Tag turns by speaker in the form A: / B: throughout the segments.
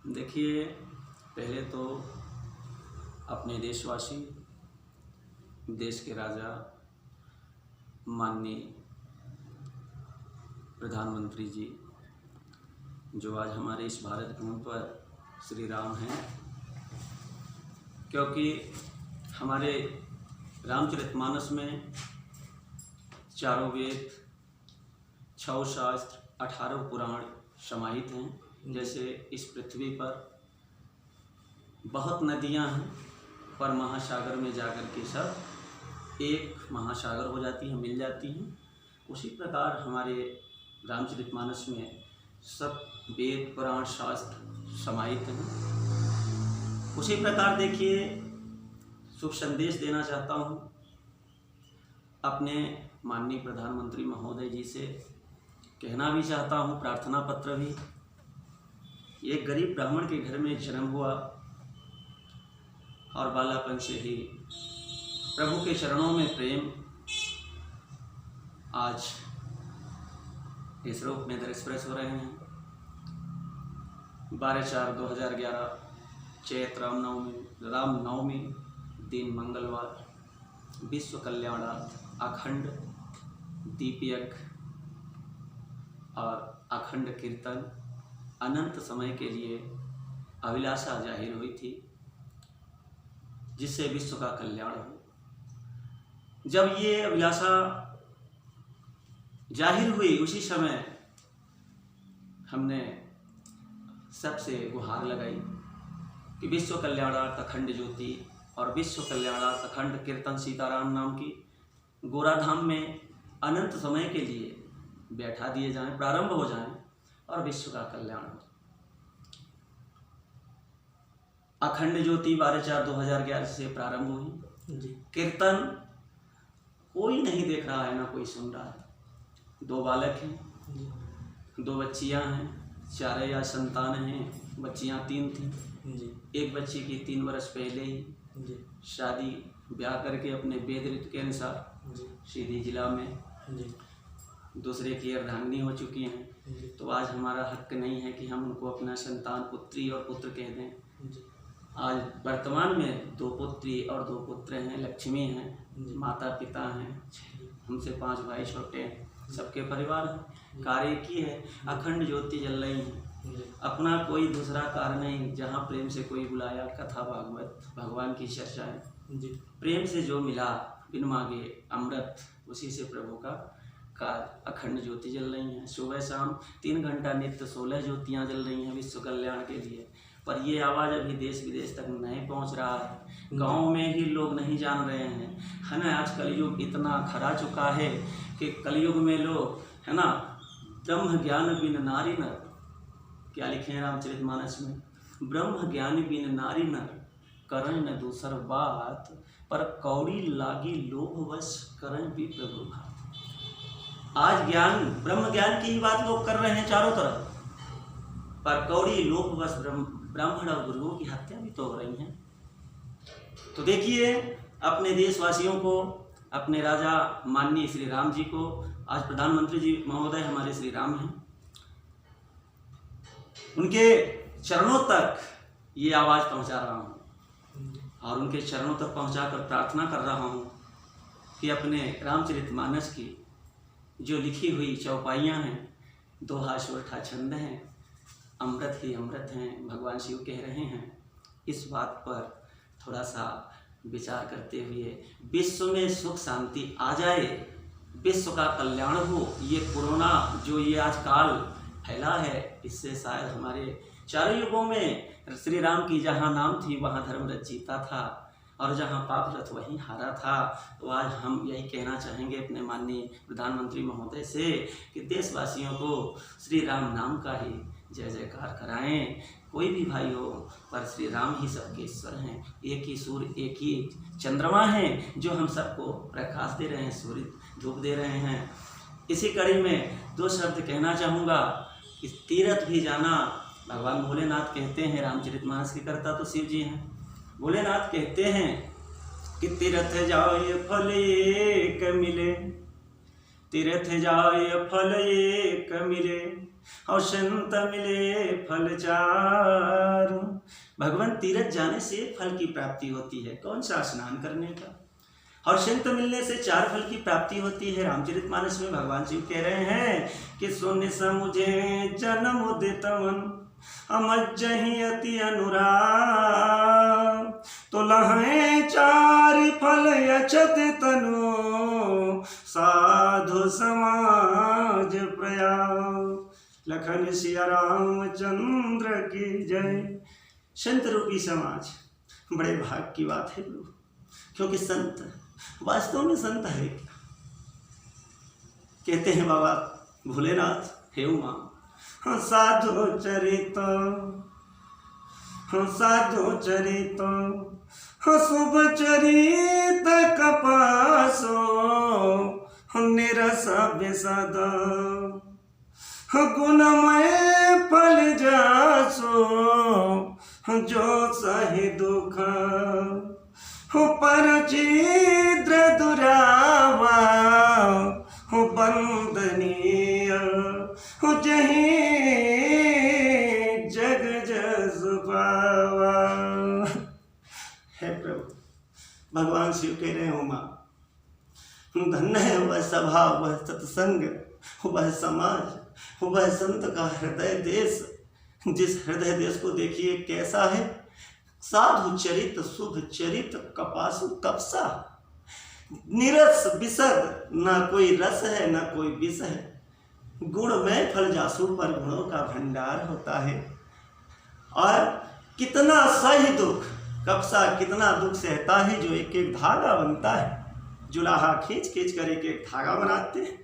A: देखिए, पहले तो अपने देशवासी, देश के राजा, माननीय प्रधानमंत्री जी, जो आज हमारे इस भारत भूमि पर श्री राम हैं, क्योंकि हमारे रामचरितमानस में 4 वेद, 6 शास्त्र, 18 पुराण समाहित हैं। जैसे इस पृथ्वी पर बहुत नदियां हैं, पर महासागर में जाकर के सब एक महासागर हो जाती हैं, मिल जाती हैं। उसी प्रकार हमारे रामचरितमानस में सब वेद, पुराण, शास्त्र समाहित हैं। उसी प्रकार देखिए, शुभ संदेश देना चाहता हूँ अपने माननीय प्रधानमंत्री महोदय जी से, कहना भी चाहता हूँ, प्रार्थना पत्र भी। एक गरीब ब्राह्मण के घर में जन्म हुआ और बालापन से ही प्रभु के चरणों में प्रेम आज इस रूप में दरस्पर्श हो रहे हैं। 12/4/2011 चैत्र रामनवमी दिन मंगलवार, विश्व कल्याणार्थ अखंड दीप यज्ञ और अखंड कीर्तन अनंत समय के लिए अभिलाषा जाहिर हुई थी, जिससे विश्व का कल्याण हो। जब ये अभिलाषा जाहिर हुई, उसी समय हमने सबसे गुहार लगाई कि विश्व कल्याणार्थ अखंड ज्योति और विश्व कल्याणार्थ अखंड कीर्तन सीताराम नाम की गोराधाम में अनंत समय के लिए बैठा दिए जाएं, प्रारंभ हो जाएं और विश्व का कल्याण हो। अखंड ज्योति 12/4/2011 से प्रारंभ हुई जी। कीर्तन कोई नहीं देख रहा है, ना कोई सुन रहा है। 2 बालक हैं जी। 2 बच्चियां हैं, 4 या संतान हैं। बच्चियां 3 थीं जी। एक बच्ची की 3 वर्ष पहले ही जी शादी ब्याह करके अपने वेद रीति के अनुसार सीधी जिला में जी। दूसरे की अर्धांगिनी हो चुकी हैं। तो आज हमारा हक नहीं है कि हम उनको अपना संतान पुत्री और पुत्र कह दें। आज वर्तमान में 2 पुत्री और 2 पुत्र हैं, लक्ष्मी हैं, माता पिता हैं, हमसे 5 भाई छोटे हैं, सबके परिवार हैं। कार्य की है, अखंड ज्योति जल रही है, अपना कोई दूसरा कार्य नहीं। जहाँ प्रेम से कोई बुलाया, कथा भागवत, भगवान की चर्चाएं, प्रेम से जो मिला बिन मांगे अमृत, उसी से प्रभु का कार्य। अखंड ज्योति जल रही हैं, सुबह शाम 3 घंटा नित्य 16 ज्योतियाँ जल रही हैं विश्व कल्याण के लिए। पर ये आवाज़ अभी देश विदेश तक नहीं पहुंच रहा है, गांव में ही लोग नहीं जान रहे हैं, है ना। आज कलयुग इतना खरा चुका है कि कलयुग में लोग, है ना, ब्रह्म ज्ञान बिन नारी नर, क्या लिखे हैं रामचरितमानस में, ब्रह्म ज्ञान बिन नारी नर करण न दूसर बात, पर कौड़ी लागी लोभवश करण भी प्रभु भात। आज ज्ञान, ब्रह्म ज्ञान की ही बात लोग कर रहे हैं चारों तरफ, पर कौड़ी लोभवश ब्राह्मण और गुरुओं की हत्या भी तो हो रही है। तो देखिए, अपने देशवासियों को, अपने राजा माननीय श्री राम जी को, आज प्रधानमंत्री जी महोदय हमारे श्री राम हैं, उनके चरणों तक ये आवाज़ पहुंचा रहा हूं और उनके चरणों तक पहुंचाकर प्रार्थना कर रहा हूं कि अपने रामचरितमानस की जो लिखी हुई चौपाइयाँ हैं, दोहा सोरठा छंद हैं, अमृत ही अमृत हैं, भगवान शिव कह रहे हैं, इस बात पर थोड़ा सा विचार करते हुए विश्व में सुख शांति आ जाए, विश्व का कल्याण हो। ये कोरोना जो ये आज काल फैला है, इससे शायद हमारे चारों युगों में श्री राम की जहाँ नाम थी वहाँ धर्मरथ जीता था और जहाँ पाप रथ वहीं हारा था। तो आज हम यही कहना चाहेंगे अपने माननीय प्रधानमंत्री महोदय से कि देशवासियों को श्री राम नाम का ही जय जयकार कराएं। कोई भी भाई हो, पर श्री राम ही सबके ईश्वर हैं। एक ही सूर्य, एक ही चंद्रमा हैं जो हम सबको प्रकाश दे रहे हैं, सूर्य धूप दे रहे हैं। इसी कड़ी में 2 शब्द कहना चाहूँगा कि तीर्थ भी जाना, भगवान भोलेनाथ कहते हैं, रामचरितमानस की कर्ता तो शिव जी हैं। भोलेनाथ कहते हैं कि तीर्थ जाए फल एक मिले, तीर्थ जाए फल एक मिले, और संत मिले फल 4। भगवान तीर्थ जाने से फल की प्राप्ति होती है, कौन सा स्नान करने का, और संत मिलने से 4 फल की प्राप्ति होती है। रामचरितमानस में भगवान शिव कह रहे हैं कि सुन समुझे जन्म उदित मन अमज्जहि अति अनुराग, तो लहे 4 फल यचत तनु साधु समाज प्रयाग। लखन सिया रामचंद्र की जय। संत रूपी समाज बड़े भाग की बात है प्रभु, क्योंकि संत वास्तव में संत है क्या? कहते हैं बाबा भोलेनाथ, हे उमा, साधु चरित, साधु चरित, शुभ चरित कपासो, निरस विशद, गुणमय फल जासो, जो सही दुख, पर छिद्र दुरावा, बंदनीय जही जग जस पावा। है प्रभु, भगवान शिव कह रहे हो माँ, धन्य है वह सभा, वह सत्संग, वह समाज, वह संत का हृदय देश, जिस हृदय देश को देखिए कैसा है, साधु चरित, शुभ चरित, कपासु कपसा, निरस विशद, ना कोई रस है ना कोई विष है, गुणमय फल जासु, पर गुणों का भंडार होता है। और कितना सही दुख, कपसा कितना दुख सहता है, जो एक एक धागा बनता है, जुलाहा खींच खींच कर एक एक धागा बनाते हैं,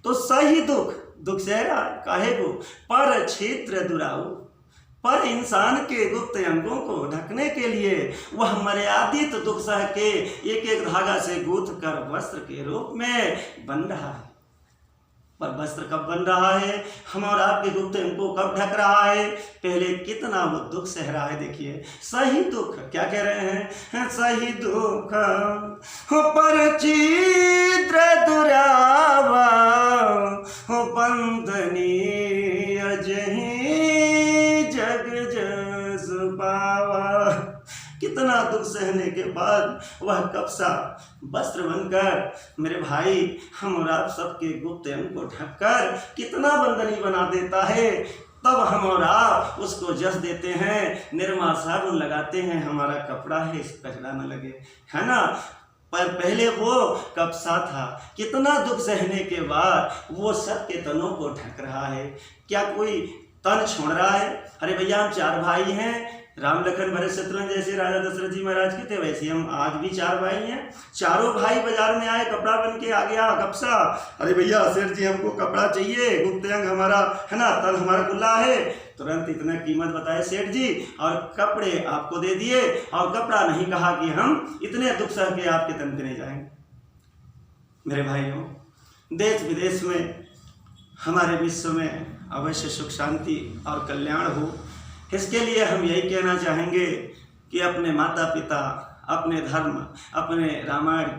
A: तो सही दुख, दुख सह रहा है काहे को, पर क्षेत्र दुराऊ, पर इंसान के गुप्त अंगों को ढकने के लिए वह मर्यादित दुख सह के एक एक धागा से गूंथ कर वस्त्र के रूप में बन रहा है। पर वस्त्र कब बन रहा है, हम और आपके गुप्त अंग को कब ढक रहा है, पहले कितना वो दुख सह रहा है। देखिए सही दुख, क्या कह रहे हैं, सही दुख पर छिद्र दुरावा, बंदनीय जही जग जस पावा। कितना दुख सहने के बाद वह कपसा वस्त्र बनकर मेरे भाई हम और आप सबके गुप्त अंग को ढककर कितना बंदनी बना देता है। तब हम और आप उसको जस देते हैं, निरमा साबुन लगाते हैं, हमारा कपड़ा है कचरा न लगे, है ना। पर पहले वो कपसा था, कितना दुख सहने के बाद वो सबके तनों को ढक रहा है। क्या कोई तन छोड़ रहा है? अरे भैया हम 4 भाई हैं, राम लखन भरत शत्रुघ्न जैसे राजा दशरथ जी महाराज के थे वैसे हम आज भी 4 भाई हैं। चारों भाई बाजार में आए, कपड़ा बन के आ गया कपसा। अरे भैया सेठ जी हमको कपड़ा चाहिए, गुप्त अंग हमारा है ना, तन हमारा खुला है। तुरंत इतना कीमत बताए सेठ जी और कपड़े आपको दे दिए, और कपड़ा नहीं कहा कि हम इतने दुख सह के आपके तन पे नहीं जाएंगे। मेरे भाइयों, देश विदेश में हमारे विश्व में अवश्य सुख शांति और कल्याण हो, इसके लिए हम यही कहना चाहेंगे कि अपने माता पिता, अपने धर्म, अपने रामायण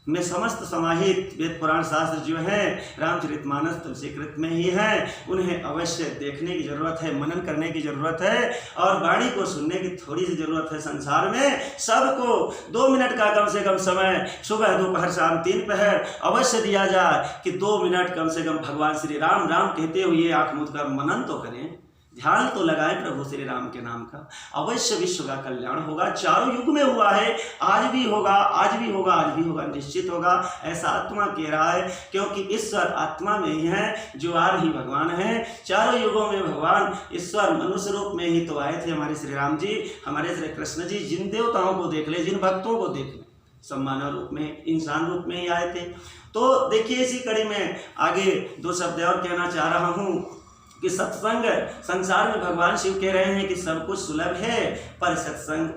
A: में समस्त समाहित वेद पुराण शास्त्र जो हैं रामचरितमानस तुलसीकृत में ही हैं, उन्हें अवश्य देखने की ज़रूरत है, मनन करने की ज़रूरत है, और वाणी को सुनने की थोड़ी सी ज़रूरत है। संसार में सबको 2 मिनट का कम से कम समय सुबह दोपहर शाम 3 पहर अवश्य दिया जाए कि 2 मिनट कम से कम भगवान श्री राम राम कहते हुए आँख मूंद कर मनन तो करें, ध्यान तो लगाएं प्रभु श्री राम के नाम का। अवश्य विश्व का कल्याण होगा। चारों युग में हुआ है, आज भी होगा, आज भी होगा, आज भी होगा, निश्चित होगा, ऐसा आत्मा कह रहा है। क्योंकि ईश्वर आत्मा में ही है, जुआर ही भगवान है। चारों युगों में भगवान ईश्वर मनुष्य रूप में ही तो आए थे हमारे श्री राम जी, हमारे श्री कृष्ण जी। जिन देवताओं को देख ले, जिन भक्तों को देख ले, सब मानव रूप में, इंसान रूप में ही आए थे। तो देखिए इसी कड़ी में आगे 2 शब्द और कहना चाह रहा हूँ कि सत्संग, संसार में भगवान शिव कह रहे हैं कि सब कुछ सुलभ है, पर सत्संग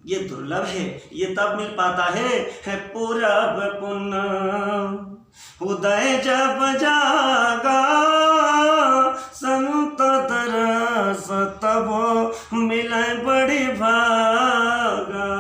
A: ये दुर्लभ है। ये तब मिल पाता है पूरब पुण्य उदय जब जागा, संत तरस तब मिले बड़ी भागा।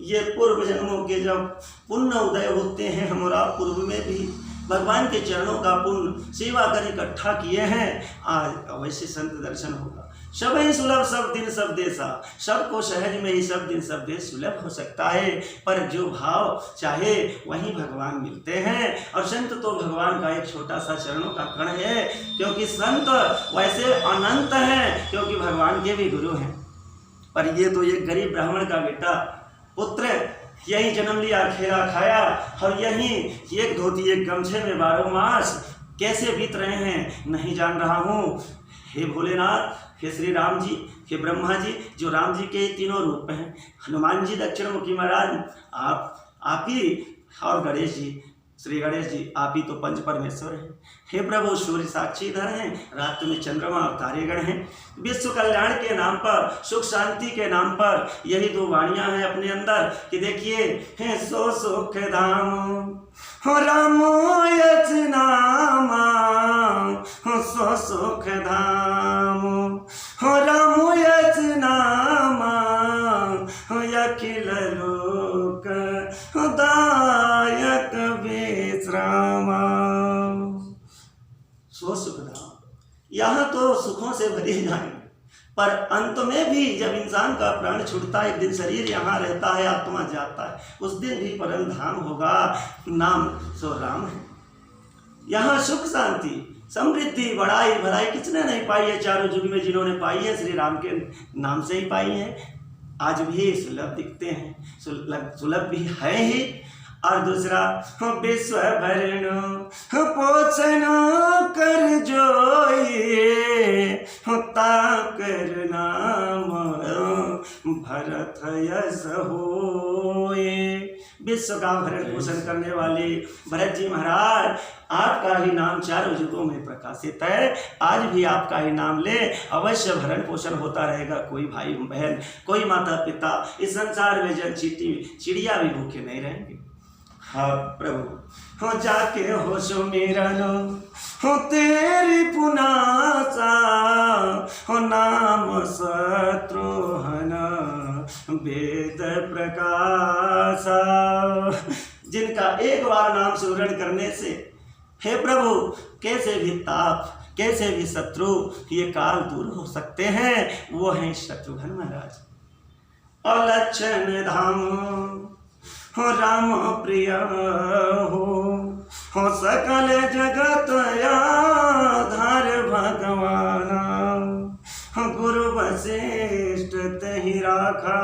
A: ये पूर्व जन्मों के जब पुण्य उदय होते हैं, हमारा पूर्व में भी भगवान के चरणों का पुण्य सेवा कर इकट्ठा किए हैं, आज अवश्य संत दर्शन होगा। सब ही सुलभ सब दिन सब देशा, सबको सहज में ही सब दिन सब देश सुलभ हो सकता है, पर जो भाव चाहे वहीं भगवान मिलते हैं। और संत तो भगवान का एक छोटा सा चरणों का कण है, क्योंकि संत वैसे अनंत हैं, क्योंकि भगवान के भी गुरु हैं। पर ये तो एक गरीब ब्राह्मण का बेटा पुत्र यही जन्म लिया, खेला खाया, और यही एक धोती एक गमछे में 12 मास कैसे बीत रहे हैं नहीं जान रहा हूँ। हे भोलेनाथ, हे श्री राम जी, हे ब्रह्मा जी, जो राम जी के तीनों रूप हैं, हनुमान जी दक्षिण मुखी महाराज, आप ही, और गणेश जी, श्री गणेश जी, आप ही तो पंच परमेश्वर हैं। हे प्रभु, सूर्य साक्षीधर हैं, रात में चंद्रमा और तारेगण हैं। विश्व कल्याण के नाम पर, सुख शांति के नाम पर यही 2 वाणियां हैं अपने अंदर कि देखिए, हे सो सुख धाम हो रामो यच नामा, हो सो सुख धाम हो रामो यच नामा, हो अखिल लोक दायक विश्रामा। सो सुखधाम, यहाँ तो सुखों से भरे जाएंगे, पर अंत में भी जब इंसान का प्राण छूटता है, एक दिन शरीर यहाँ रहता है, आत्मा जाता है, उस दिन भी परम धाम होगा, नाम सो राम है। यहाँ सुख शांति समृद्धि बड़ाई भलाई किसने नहीं पाई है, चारों युग में जिन्होंने पाई है श्री राम के नाम से ही पाई है। आज भी सुलभ दिखते हैं, सुलभ भी है ही। और दूसरा, विश्व भरणो पोषण कर जोए, ताकर नाम भरत यश होए। विश्व का भरण पोषण करने वाले भरत जी महाराज, आपका ही नाम चारों युगों में प्रकाशित है। आज भी आपका ही नाम ले, अवश्य भरण पोषण होता रहेगा। कोई भाई बहन, कोई माता पिता, इस संसार में जन चिड़िया भी भूखे नहीं रहेंगे। हाँ प्रभु, हो जाके हो सुमिरन हो तेरी पुनासा, हो नाम शत्रुहन वेद प्रकाशा। जिनका एक बार नाम सुमिरन करने से, हे प्रभु, कैसे भी ताप, कैसे भी शत्रु ये काल दूर हो सकते हैं, वो हैं शत्रुघ्न महाराज। और लक्षण धाम हो राम प्रिय हो सकल जगत आधार भगवान, हो गुरु वशिष्ठ तहि राखा,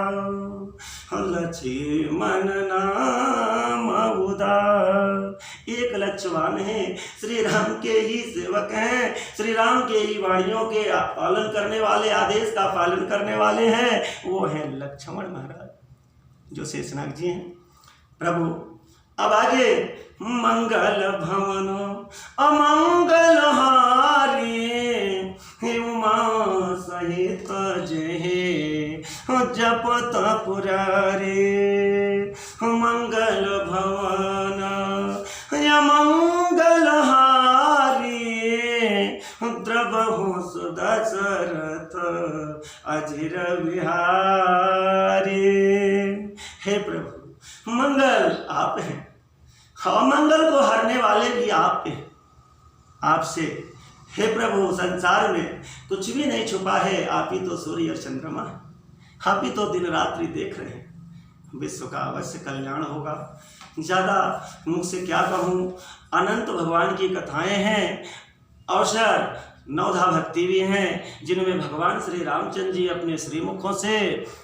A: हो लक्ष्मण नाम उदार। एक लक्ष्मण है, श्री राम के ही सेवक हैं, श्री राम के ही वाणियों के पालन करने वाले, आदेश का पालन करने वाले हैं, वो हैं लक्ष्मण महाराज जो शेषनाग जी हैं। प्रभु अब आगे, मंगल भवन अमंगल हारी, उमा सहित जय जपत पुरारी। मंगल भवन अमंगल हारी, द्रवहु सुदशरथ अजिर विहारी। हे प्रभु, मंगल आप हैं, अमंगल को हरने वाले भी आप हैं। आपसे हे प्रभु संसार में कुछ भी नहीं छुपा है, आप ही तो सूर्य और चंद्रमा है, आप ही तो दिन रात्रि देख रहे हैं। विश्व का अवश्य कल्याण होगा। ज़्यादा मुख से क्या कहूँ, अनंत भगवान की कथाएं हैं, अवसर नवधा भक्ति भी हैं, जिनमें भगवान श्री रामचंद्र जी अपने श्रीमुखों से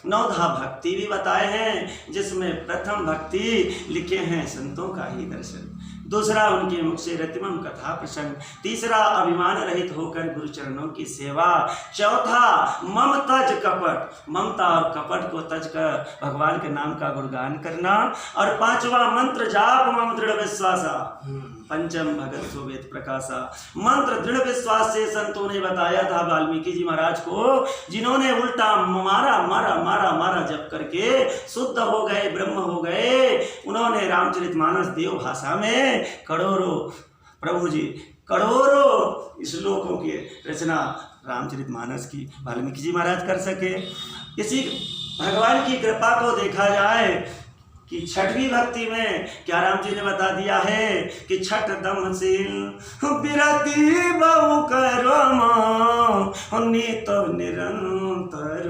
A: नवधा भक्ति भी बताए हैं, जिसमें प्रथम भक्ति लिखे हैं संतों का ही दर्शन, दूसरा उनके मुख से रतिमम कथा प्रसंग, तीसरा अभिमान रहित होकर गुरु चरणों की सेवा, चौथा मम तज कपट, ममता और कपट को तज कर भगवान के नाम का गुणगान करना, और पांचवा मंत्र जाप मम दृढ़ विश्वासा, पंचम भगत सुवेद प्रकाशा। मंत्र दृढ़ विश्वास से संतों ने बताया था वाल्मीकि जी महाराज को, जिन्होंने उल्टा मारा मारा मारा मारा जप करके शुद्ध हो गए, ब्रह्म हो गए। उन्होंने रामचरितमानस देव भाषा में करोड़ों, प्रभु जी करोड़ों श्लोकों की रचना रामचरितमानस की वाल्मीकि जी महाराज कर सके। इसी भगवान की कृपा को देखा जाए कि छठवीं भक्ति में क्या राम जी ने बता दिया है कि छठ दमशील बिरति बहु करो नीत निरंतर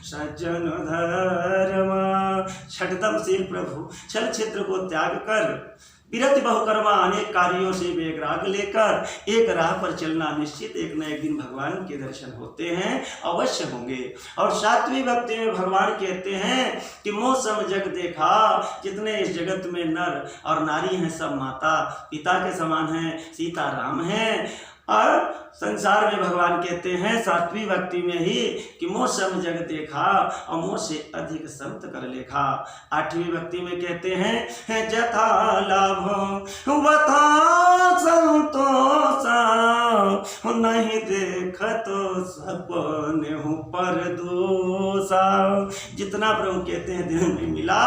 A: सज्जन धर्म। छठ दमशील प्रभु छल क्षेत्र को त्याग कर विरति बहुकर्मा अनेक कार्यों से वैराग्य लेकर एक राह पर चलना, निश्चित एक न एक दिन भगवान के दर्शन होते हैं, अवश्य होंगे। और सातवीं भक्ति में भगवान कहते हैं कि मोह सम जग देखा, जितने इस जगत में नर और नारी हैं सब माता पिता के समान हैं, सीता राम हैं। और संसार में भगवान कहते हैं सातवीं भक्ति में ही कि मोह सम जग देखा और मोह से अधिक संत कर लेखा। आठवीं भक्ति में कहते हैं जथा लाभ वथा संतोष नहीं देख तो सपने हूँ पर दोषा। जितना प्रभु कहते हैं दिन में मिला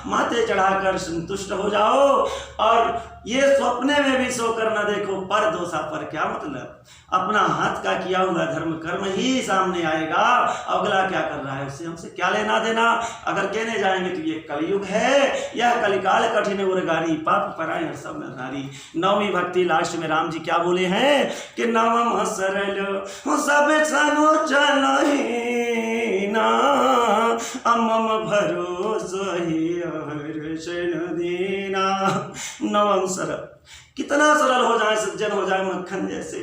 A: माथे चढ़ाकर संतुष्ट हो जाओ, और ये सपने में भी सोकर न देखो पर दोषा। पर क्या मतलब, अपना हाथ का किया हुआ धर्म कर्म ही सामने आएगा, अगला क्या कर रहा है उससे हमसे क्या लेना देना। अगर कहने जाएंगे तो ये कलयुग है, यह कलिकाल कठिन उर्गारी पाप परायण सब नारी। नौवीं भक्ति लास्ट में राम जी क्या बोले हैं कि नवम सरल सब सनु चलहि ना अमम भरोसा ही हर्षण दीना। नवम सरल, कितना सरल हो जाए सज्जन हो जाए मक्खन जैसे।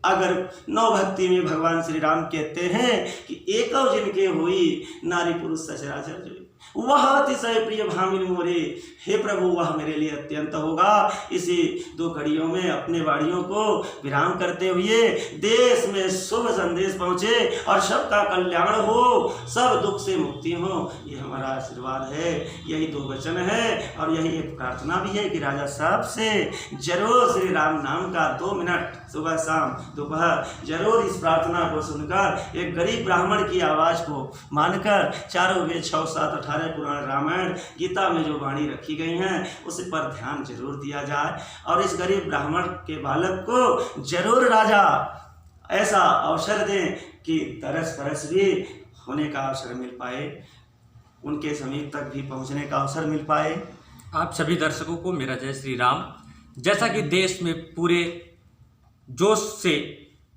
A: अगर नौ भक्ति में भगवान श्री राम कहते हैं कि एकव जिनके हुई नारी पुरुष सचराचर जोई, वह अतिशय प्रिय भामिन मोरे। हे प्रभु वह मेरे लिए अत्यंत होगा। इसी दो कड़ियों में अपने वाणियों को विराम करते हुए देश में शुभ संदेश पहुँचे और सबका कल्याण हो, सब दुख से मुक्ति हो, ये हमारा आशीर्वाद है। यही दो वचन है और यही एक प्रार्थना भी है कि राजा साहब से जरूर श्री राम नाम का 2 मिनट सुबह शाम दोपहर जरूर इस प्रार्थना को सुनकर, एक गरीब ब्राह्मण की आवाज़ को मानकर, चारों वेद 6, 7, 18 पुराण रामायण गीता में जो वाणी रखी गई हैं उस पर ध्यान जरूर दिया जाए। और इस गरीब ब्राह्मण के बालक को जरूर राजा ऐसा अवसर दें कि तरस परस भी होने का अवसर मिल पाए, उनके समीप तक भी पहुंचने का अवसर मिल पाए।
B: आप सभी दर्शकों को मेरा जय श्री राम। जैसा कि देश में पूरे जोश से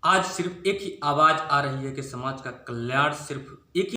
B: आज सिर्फ एक ही आवाज़ आ रही है कि समाज का कल्याण सिर्फ एक ही